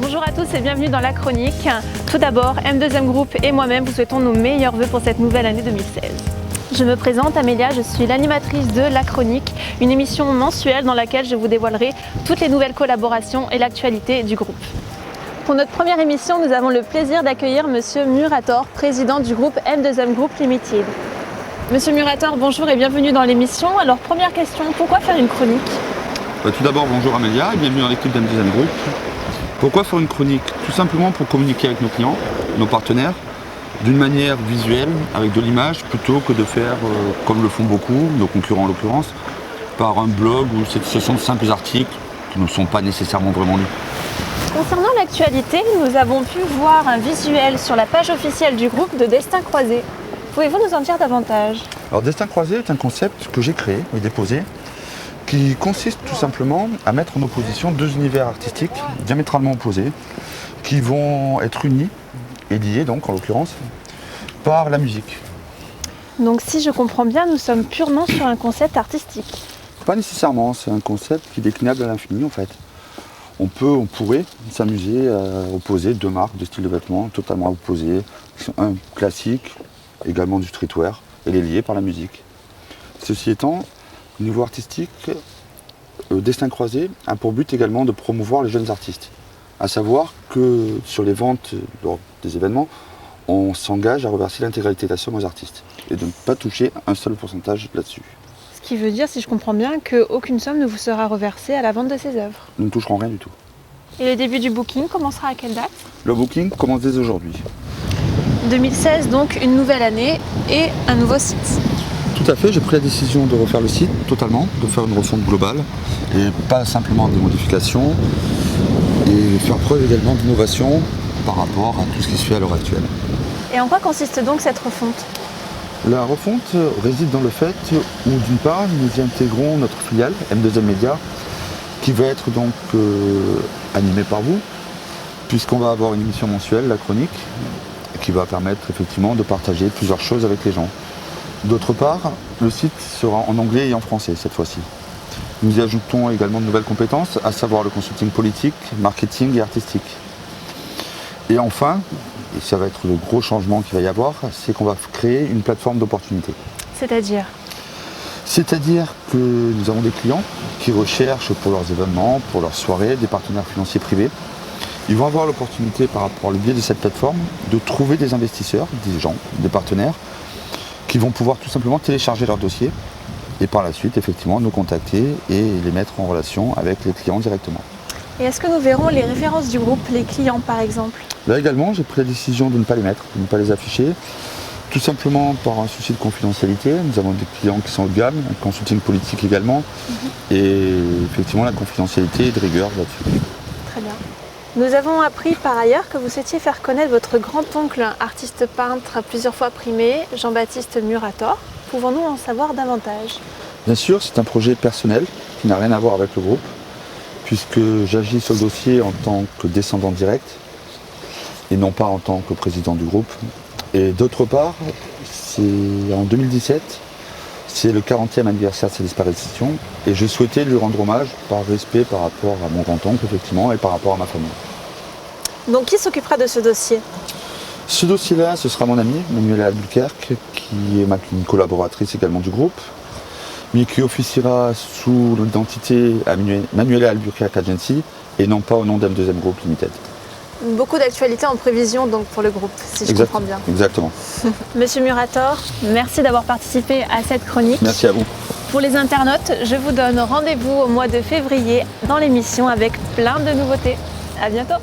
Bonjour à tous et bienvenue dans La Chronique. Tout d'abord, M2M Group et moi-même vous souhaitons nos meilleurs vœux pour cette nouvelle année 2016. Je me présente, Amélia, je suis l'animatrice de La Chronique, une émission mensuelle dans laquelle je vous dévoilerai toutes les nouvelles collaborations et l'actualité du groupe. Pour notre première émission, nous avons le plaisir d'accueillir Monsieur Murator, président du groupe M2M Group Limited. Monsieur Murator, bonjour et bienvenue dans l'émission. Alors première question, pourquoi faire une chronique ? Tout d'abord, bonjour Amélia et bienvenue dans l'équipe d'M2M Group. Pourquoi faire une chronique ? Tout simplement pour communiquer avec nos clients, nos partenaires, d'une manière visuelle, avec de l'image, plutôt que de faire, comme le font beaucoup, nos concurrents en l'occurrence, par un blog où ce sont de simples articles qui ne sont pas nécessairement vraiment lus. Concernant l'actualité, nous avons pu voir un visuel sur la page officielle du groupe de Destin Croisé. Pouvez-vous nous en dire davantage ? Alors Destin Croisé est un concept que j'ai créé et déposé, qui consiste tout simplement à mettre en opposition deux univers artistiques diamétralement opposés, qui vont être unis et liés donc en l'occurrence par la musique. Donc si je comprends bien, nous sommes purement sur un concept artistique. Pas nécessairement, c'est un concept qui est déclinable à l'infini en fait. On pourrait s'amuser à opposer deux marques de style de vêtements totalement opposés, un classique, également du streetwear, et les lier par la musique. Ceci étant, au niveau artistique, Destin Croisé a pour but également de promouvoir les jeunes artistes. À savoir que sur les ventes lors des événements, on s'engage à reverser l'intégralité de la somme aux artistes et de ne pas toucher un seul pourcentage là-dessus. Ce qui veut dire, si je comprends bien, qu'aucune somme ne vous sera reversée à la vente de ces œuvres. Nous ne toucherons rien du tout. Et le début du booking commencera à quelle date ? Le booking commence dès aujourd'hui. 2016, donc une nouvelle année et un nouveau site. Tout à fait, j'ai pris la décision de refaire le site totalement, de faire une refonte globale et pas simplement des modifications et faire preuve également d'innovation par rapport à tout ce qui se fait à l'heure actuelle. Et en quoi consiste donc cette refonte ? La refonte réside dans le fait où d'une part nous y intégrons notre filiale M2M Media qui va être donc animée par vous puisqu'on va avoir une émission mensuelle, La Chronique, qui va permettre effectivement de partager plusieurs choses avec les gens. D'autre part, le site sera en anglais et en français cette fois-ci. Nous y ajoutons également de nouvelles compétences, à savoir le consulting politique, marketing et artistique. Et enfin, et ça va être le gros changement qu'il va y avoir, c'est qu'on va créer une plateforme d'opportunités. C'est-à-dire que nous avons des clients qui recherchent pour leurs événements, pour leurs soirées, des partenaires financiers privés. Ils vont avoir l'opportunité, par rapport au biais de cette plateforme, de trouver des investisseurs, des gens, des partenaires, qui vont pouvoir tout simplement télécharger leur dossier et par la suite, effectivement, nous contacter et les mettre en relation avec les clients directement. Et est-ce que nous verrons les références du groupe, les clients par exemple ? Là également, j'ai pris la décision de ne pas les mettre, de ne pas les afficher, tout simplement par un souci de confidentialité. Nous avons des clients qui sont haut de gamme, un consulting politique également, et effectivement la confidentialité et de rigueur là-dessus. Très bien. Nous avons appris par ailleurs que vous souhaitiez faire connaître votre grand-oncle, artiste peintre plusieurs fois primé, Jean-Baptiste Murator. Pouvons-nous en savoir davantage ? Bien sûr, c'est un projet personnel qui n'a rien à voir avec le groupe, puisque j'agis sur le dossier en tant que descendant direct et non pas en tant que président du groupe. Et d'autre part, c'est en 2017, c'est le 40e anniversaire de sa disparition et je souhaitais lui rendre hommage par respect par rapport à mon grand-oncle effectivement et par rapport à ma famille. Donc qui s'occupera de ce dossier ? Ce dossier-là, ce sera mon amie Manuela Albuquerque, qui est une collaboratrice également du groupe, mais qui officiera sous l'identité Manuela Albuquerque Agency et non pas au nom d'M2M Group Limited. Beaucoup d'actualités en prévision donc pour le groupe, si je comprends bien. Exactement. Monsieur Murator, merci d'avoir participé à cette chronique. Merci à vous. Pour les internautes, je vous donne rendez-vous au mois de février dans l'émission avec plein de nouveautés. À bientôt.